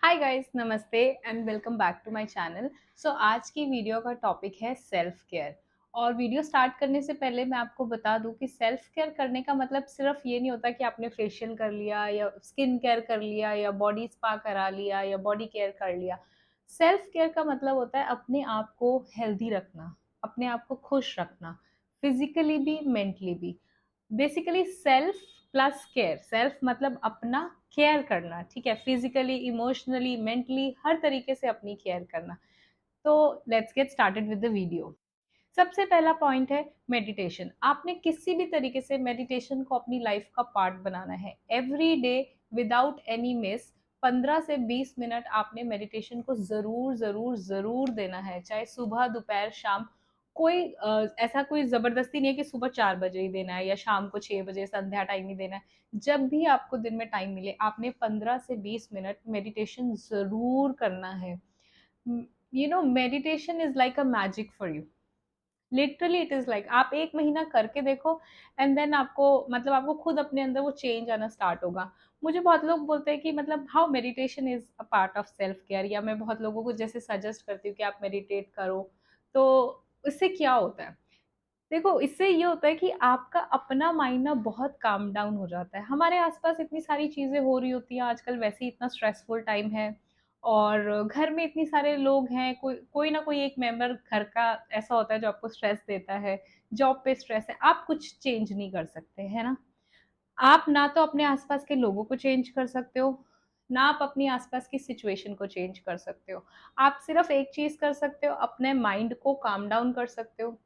हाय guys, नमस्ते and welcome back to my channel. So आज की वीडियो का टॉपिक है सेल्फ केयर। और वीडियो स्टार्ट करने से पहले मैं आपको बता दूं कि सेल्फ केयर करने का मतलब सिर्फ ये नहीं होता कि आपने फेशियल कर लिया या स्किन केयर कर लिया या बॉडी स्पा करा लिया या बॉडी केयर कर लिया। सेल्फ केयर का मतलब होता है अपने आप को हेल्दी रखना, अपने आप को खुश रखना, फिजिकली भी मेंटली भी। Basically self plus care. Self मतलब अपना केयर करना, ठीक है, फिजिकली, इमोशनली, मेंटली, हर तरीके से अपनी केयर करना। तो let's get started with the video. सबसे पहला पॉइंट है मेडिटेशन। आपने किसी भी तरीके से मेडिटेशन को अपनी लाइफ का पार्ट बनाना है। Every day without any miss 15 से 20 मिनट आपने मेडिटेशन को जरूर जरूर जरूर देना है, चाहे सुबह, दोपहर, शाम। कोई ऐसा कोई जबरदस्ती नहीं है कि सुबह 4 बजे ही देना है या शाम को 6 बजे संध्या टाइम ही देना है। जब भी आपको दिन में टाइम मिले आपने 15 से 20 मिनट मेडिटेशन जरूर करना है। Meditation is like a magic for you. Literally it is like आप 1 महीना करके देखो एंड देन आपको मतलब आपको खुद अपने अंदर वो चेंज आना स्टार्ट होगा। मुझे बहुत लोग बोलते हैं कि मतलब how meditation is a part of self care, या मैं बहुत लोगों को जैसे सजेस्ट करती हूँ कि आप मेडिटेट करो। तो इससे क्या होता है? देखो, इससे ये होता है कि आपका अपना माइंड ना बहुत काम डाउन हो जाता है। हमारे आसपास इतनी सारी चीजें हो रही होती हैं आजकल, वैसे ही इतना स्ट्रेसफुल टाइम है और घर में इतनी सारे लोग हैं, कोई कोई ना कोई एक मेंबर घर का ऐसा होता है जो आपको स्ट्रेस देता है। जॉब पे स्ट्रेस है, आप कुछ चेंज नहीं कर सकते, है ना? आप ना तो अपने आसपास के लोगों को चेंज कर सकते हो, ना आप अपनी आसपास की सिचुएशन को चेंज कर सकते हो। आप सिर्फ एक चीज कर सकते हो, अपने माइंड को काम डाउन कर सकते हो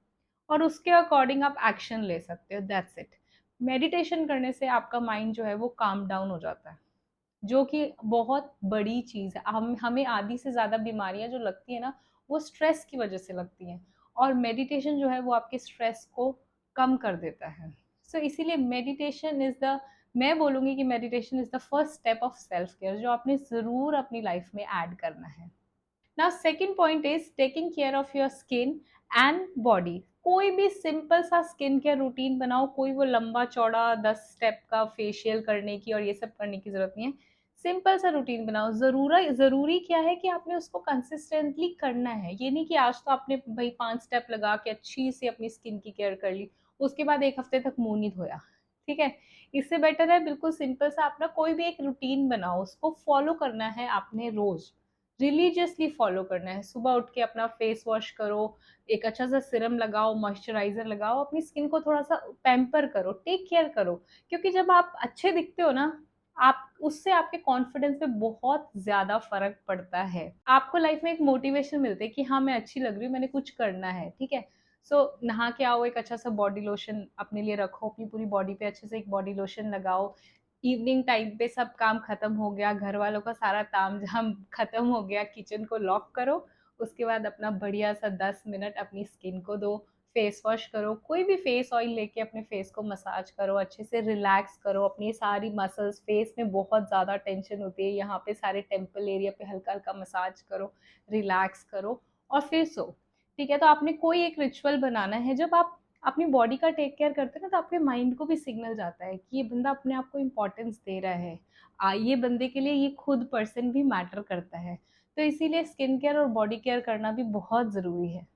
और उसके अकॉर्डिंग आप एक्शन ले सकते हो। That's it. मेडिटेशन करने से आपका माइंड जो है वो काम डाउन हो जाता है, जो कि बहुत बड़ी चीज है। हम हमें आधी से ज्यादा बीमारियां जो लगती है ना, वो स्ट्रेस की वजह से लगती हैं। और मेडिटेशन जो है वो आपके स्ट्रेस को कम कर देता है। सो इसीलिए मेडिटेशन इज द मैं बोलूंगी कि meditation is the first step of self care जो आपने जरूर अपनी लाइफ में ऐड करना है। Now second point is taking care of your skin and body. कोई भी सिंपल सा स्किन केयर रूटीन बनाओ, कोई वो लंबा चौड़ा 10 स्टेप का फेशियल करने की और ये सब करने की जरूरत नहीं है। सिंपल सा रूटीन बनाओ। जरूरी क्या है कि आपने उसको कंसिस्टेंटली करना है। ये नहीं कि आज तो आपने भाई 5 स्टेप लगा के अच्छी से अपनी स्किन की केयर कर ली, उसके बाद एक हफ्ते तक मुंह नहीं धोया। ठीक है, इससे बेटर है बिल्कुल सिंपल सा अपना कोई भी एक रूटीन बनाओ, उसको फॉलो करना है आपने रोज। रिलीजियसली फॉलो करना है। सुबह उठ के अपना फेस वॉश करो, एक अच्छा सा सिरम लगाओ, मॉइस्चराइजर लगाओ, अपनी स्किन को थोड़ा सा पैम्पर करो, टेक केयर करो। क्योंकि जब आप अच्छे दिखते हो ना, आप उससे आपके कॉन्फिडेंस पे बहुत ज्यादा फर्क पड़ता है। आपको लाइफ में एक मोटिवेशन मिलती है कि हाँ मैं अच्छी लग रही हूँ, मैंने कुछ करना है। ठीक है, सो नहा के आओ, एक अच्छा सा बॉडी लोशन अपने लिए रखो, अपनी पूरी बॉडी पे अच्छे से एक बॉडी लोशन लगाओ। इवनिंग टाइम पे सब काम खत्म हो गया, घर वालों का सारा तामझाम खत्म हो गया, किचन को लॉक करो। उसके बाद अपना बढ़िया सा 10 मिनट अपनी स्किन को दो। फेस वॉश करो, कोई भी फेस ऑयल लेके अपने फेस को मसाज करो, अच्छे से रिलैक्स करो अपनी सारी मसल्स। फेस में बहुत ज्यादा टेंशन होती है, यहाँ पे सारे टेम्पल एरिया पे हल्का हल्का मसाज करो, रिलैक्स करो और फिर सो। ठीक है, तो आपने कोई एक रिचुअल बनाना है। जब आप अपनी बॉडी का टेक केयर करते हैं ना, तो आपके माइंड को भी सिग्नल जाता है कि ये बंदा अपने आप को इम्पोर्टेंस दे रहा है। ये बंदे के लिए ये खुद पर्सन भी मैटर करता है। तो इसीलिए स्किन केयर और बॉडी केयर करना भी बहुत ज़रूरी है।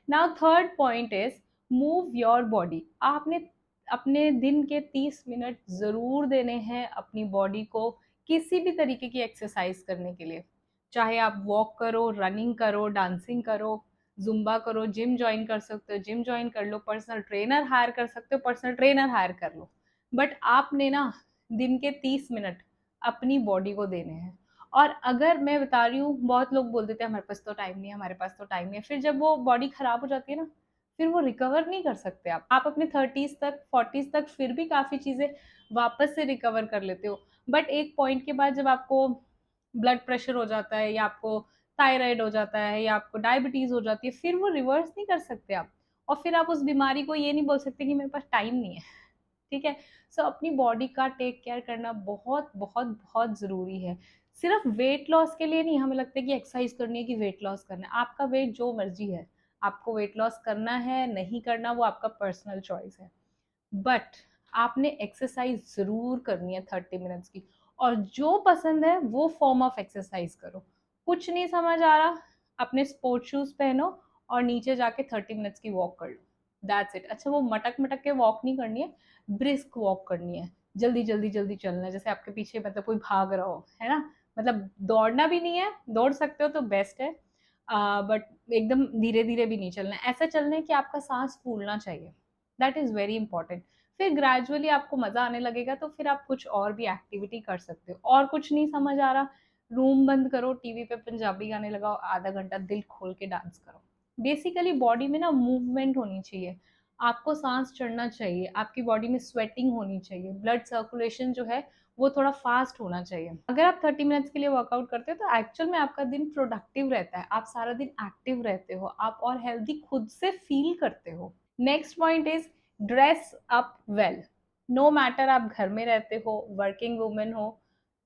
Now third point is move your body. आपने अपने दिन के 30 मिनट ज़रूर देने हैं अपनी बॉडी को किसी भी तरीके की एक्सरसाइज करने के लिए। चाहे आप वॉक करो, रनिंग करो, डांसिंग करो, जुम्बा करो, जिम ज्वाइन कर सकते हो, जिम ज्वाइन कर लो, पर्सनल ट्रेनर हायर कर सकते हो, पर्सनल ट्रेनर हायर कर लो। बट आपने ना दिन के 30 मिनट अपनी बॉडी को देने हैं। और अगर मैं बता रही हूँ, बहुत लोग बोल देते हैं हमारे पास तो टाइम नहीं है, हमारे पास तो टाइम नहीं है। फिर जब वो बॉडी खराब हो जाती है ना, फिर वो रिकवर नहीं कर सकते। आप अपने 30s तक, 40s तक फिर भी काफी चीजें वापस से रिकवर कर लेते हो। बट एक पॉइंट के बाद जब आपको ब्लड प्रेशर हो जाता है या आपको थायराइड हो जाता है या आपको डायबिटीज हो जाती है, फिर वो रिवर्स नहीं कर सकते आप। और फिर आप उस बीमारी को ये नहीं बोल सकते कि मेरे पास टाइम नहीं है। ठीक है, सो अपनी बॉडी का टेक केयर करना बहुत बहुत बहुत जरूरी है। सिर्फ वेट लॉस के लिए नहीं, हमें लगता है कि एक्सरसाइज करनी है कि वेट लॉस करना है। आपका वेट जो मर्जी है, आपको वेट लॉस करना है नहीं करना वो आपका पर्सनल चॉइस है। बट आपने एक्सरसाइज जरूर करनी है 30 मिनट्स की। और जो पसंद है वो फॉर्म ऑफ एक्सरसाइज करो। कुछ नहीं समझ आ रहा, अपने स्पोर्ट शूज पहनो और नीचे जाके 30 मिनट्स की वॉक कर लो, दैट्स इट। अच्छा वो मटक मटक के वॉक नहीं करनी है, ब्रिस्क वॉक करनी है, जल्दी जल्दी जल्दी चलना है, जैसे आपके पीछे मतलब कोई भाग रहा हो, है ना। मतलब दौड़ना भी नहीं है, दौड़ सकते हो तो बेस्ट है, बट एकदम धीरे धीरे भी नहीं चलना है, ऐसा चलना है कि आपका सांस फूलना चाहिए, दैट इज वेरी इंपॉर्टेंट। फिर ग्रेजुअली आपको मजा आने लगेगा तो फिर आप कुछ और भी एक्टिविटी कर सकते हो। और कुछ नहीं समझ आ रहा, रूम बंद करो, टीवी पे पंजाबी गाने लगाओ, आधा घंटा दिल खोल के डांस करो। बेसिकली बॉडी में ना मूवमेंट होनी चाहिए, आपको सांस चढ़ना चाहिए, आपकी बॉडी में स्वेटिंग होनी चाहिए, ब्लड सर्कुलेशन जो है वो थोड़ा फास्ट होना चाहिए। अगर आप 30 मिनट्स के लिए वर्कआउट करते हो तो एक्चुअल में आपका दिन प्रोडक्टिव रहता है, आप सारा दिन एक्टिव रहते हो, आप और हेल्दी खुद से फील करते हो। Next point is dress up well. No matter आप घर में रहते हो, वर्किंग वुमेन हो,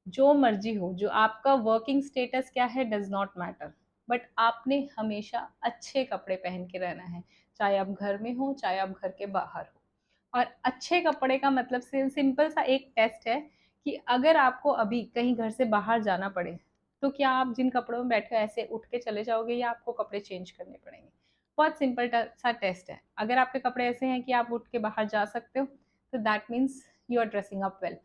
जो मर्जी हो, जो आपका वर्किंग स्टेटस क्या है डज नॉट मैटर, बट आपने हमेशा अच्छे कपड़े पहन के रहना है, चाहे आप घर में हो चाहे आप घर के बाहर हो। और अच्छे कपड़े का मतलब सिंपल सा एक टेस्ट है कि अगर आपको अभी कहीं घर से बाहर जाना पड़े तो क्या आप जिन कपड़ों में बैठे हो ऐसे उठ के चले जाओगे या आपको कपड़े चेंज करने पड़ेंगे। बहुत सिंपल सा टेस्ट है, अगर आपके कपड़े ऐसे हैं कि आप उठ के बाहर जा सकते हो तो that means you are dressing up well,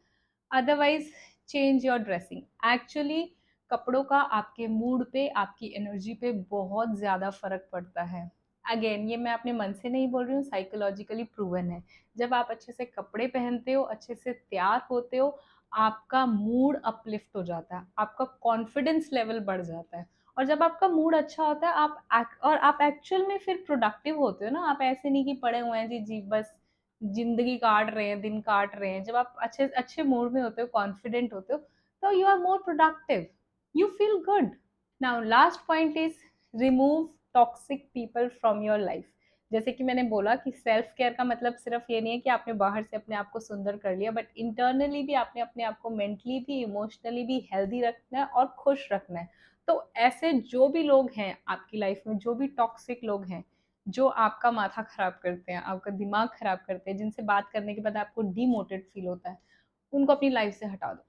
otherwise change your dressing. Actually कपड़ों का आपके मूड पे, आपकी एनर्जी पे बहुत ज़्यादा फर्क पड़ता है। अगेन ये मैं अपने मन से नहीं बोल रही हूँ, साइकोलॉजिकली प्रूवन है। जब आप अच्छे से कपड़े पहनते हो, अच्छे से तैयार होते हो, आपका मूड अपलिफ्ट हो जाता है, आपका कॉन्फिडेंस लेवल बढ़ जाता है। और जब आपका मूड अच्छा होता है और आप एक्चुअल में फिर प्रोडक्टिव होते हो ना, आप ऐसे नहीं कि पड़े हुए हैं जी जी बस जिंदगी काट रहे हैं, दिन काट रहे हैं। जब आप अच्छे अच्छे मूड में होते हो, कॉन्फिडेंट होते हो, तो you are more productive, you feel good. Now last point is remove toxic people from your life. जैसे कि मैंने बोला कि सेल्फ केयर का मतलब सिर्फ ये नहीं है कि आपने बाहर से अपने आप को सुंदर कर लिया, बट इंटरनली भी आपने अपने आप को मेंटली भी इमोशनली भी हेल्दी रखना है और खुश रखना है। तो ऐसे जो भी लोग हैं आपकी लाइफ में, जो भी टॉक्सिक लोग हैं, जो आपका माथा खराब करते हैं, आपका दिमाग खराब करते हैं, जिनसे बात करने के बाद आपको डिमोटिवेट फील होता है, उनको अपनी लाइफ से हटा दो।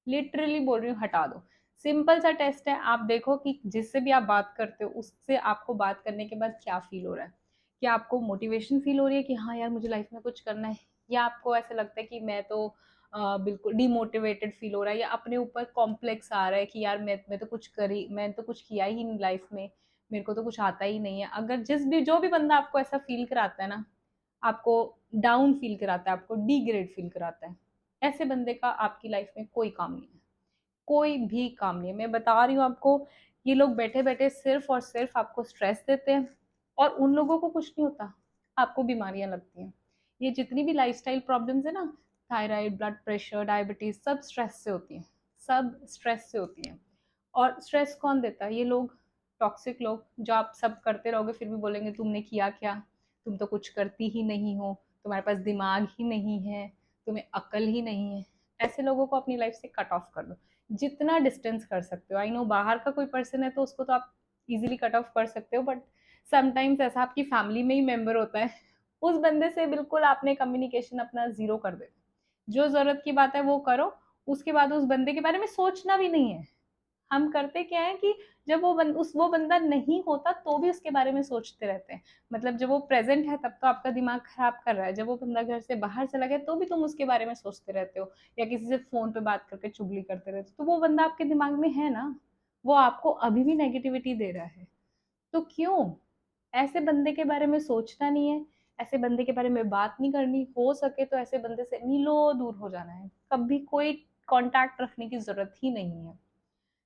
लिटरली बोल रही हूँ, हटा दो। सिंपल सा टेस्ट है, आप देखो कि जिससे भी आप बात करते हो उससे आपको बात करने के बाद क्या फील हो रहा है। क्या आपको मोटिवेशन फील हो रही है कि हाँ यार मुझे लाइफ में कुछ करना है, या आपको ऐसा लगता है कि मैं तो बिल्कुल डिमोटिवेटेड फील हो रहा है, या अपने ऊपर कॉम्प्लेक्स आ रहा है कि यार मैं तो कुछ किया ही नहीं लाइफ में, मेरे को तो कुछ आता ही नहीं है। अगर जो भी बंदा आपको ऐसा फील कराता है ना, आपको डाउन फील कराता है, आपको डिग्रेड फील कराता है, ऐसे बंदे का आपकी लाइफ में कोई काम नहीं है, कोई भी काम नहीं है। मैं बता रही हूँ आपको, ये लोग बैठे बैठे सिर्फ और सिर्फ आपको स्ट्रेस देते हैं, और उन लोगों को कुछ नहीं होता, आपको बीमारियां लगती हैं। ये जितनी भी लाइफस्टाइल प्रॉब्लम्स है ना, थायराइड, ब्लड प्रेशर, डायबिटीज, सब स्ट्रेस से होती हैं, सब स्ट्रेस से होती हैं। और स्ट्रेस कौन देता है? ये लोग, टॉक्सिक लोग, जो आप सब करते रहोगे फिर भी बोलेंगे तुमने किया क्या, तुम तो कुछ करती ही नहीं हो, तुम्हारे पास दिमाग ही नहीं है, तुम्हें अकल ही नहीं है। ऐसे लोगों को अपनी लाइफ से कट ऑफ कर दो, जितना डिस्टेंस कर सकते हो। आई नो बाहर का कोई पर्सन है तो उसको तो आप इजीली कट ऑफ कर सकते हो, बट समटाइम्स ऐसा आपकी फैमिली में ही मेंबर होता है, उस बंदे से बिल्कुल आपने कम्युनिकेशन अपना जीरो कर दे। जो जरूरत की बात है वो करो, उसके बाद उस बंदे के बारे में सोचना भी नहीं है। हम करते क्या है कि जब वो बंदा नहीं होता तो भी उसके बारे में सोचते रहते हैं। मतलब जब वो प्रेजेंट है तब तो आपका दिमाग खराब कर रहा है, जब वो बंदा घर से बाहर चला गया तो भी तुम उसके बारे में सोचते रहते हो, या किसी से फोन पे बात करके चुगली करते रहते हो। तो वो बंदा आपके दिमाग में है ना, वो आपको अभी भी नेगेटिविटी दे रहा है, तो क्यों? ऐसे बंदे के बारे में सोचना नहीं है, ऐसे बंदे के बारे में बात नहीं करनी, हो सके तो ऐसे बंदे से मीलों दूर हो जाना है, कभी कोई कांटेक्ट रखने की जरूरत ही नहीं है।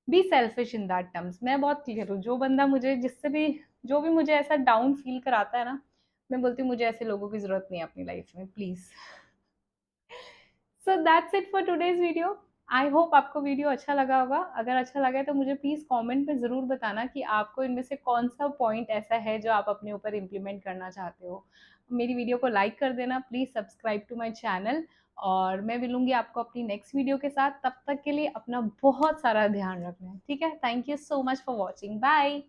Be selfish in that terms. मैं बहुत क्लियर हूँ, जो बंदा मुझे जिससे भी जो भी मुझे ऐसा डाउन फील कराता है ना, मैं बोलती हूँ मुझे ऐसे लोगों की जरूरत नहीं है अपनी लाइफ में, please. So that's it for today's video. I hope आपको वीडियो अच्छा लगा होगा। अगर अच्छा लगा है तो मुझे प्लीज कमेंट में जरूर बताना कि आपको इनमें से कौन सा पॉइंट ऐसा है जो आप अपने ऊपर इम्प्लीमेंट करना चाहते हो। मेरी वीडियो को लाइक कर देना, please subscribe to my channel, और मैं मिलूंगी आपको अपनी नेक्स्ट वीडियो के साथ। तब तक के लिए अपना बहुत सारा ध्यान रखना है, ठीक है? Thank you so much for watching, bye.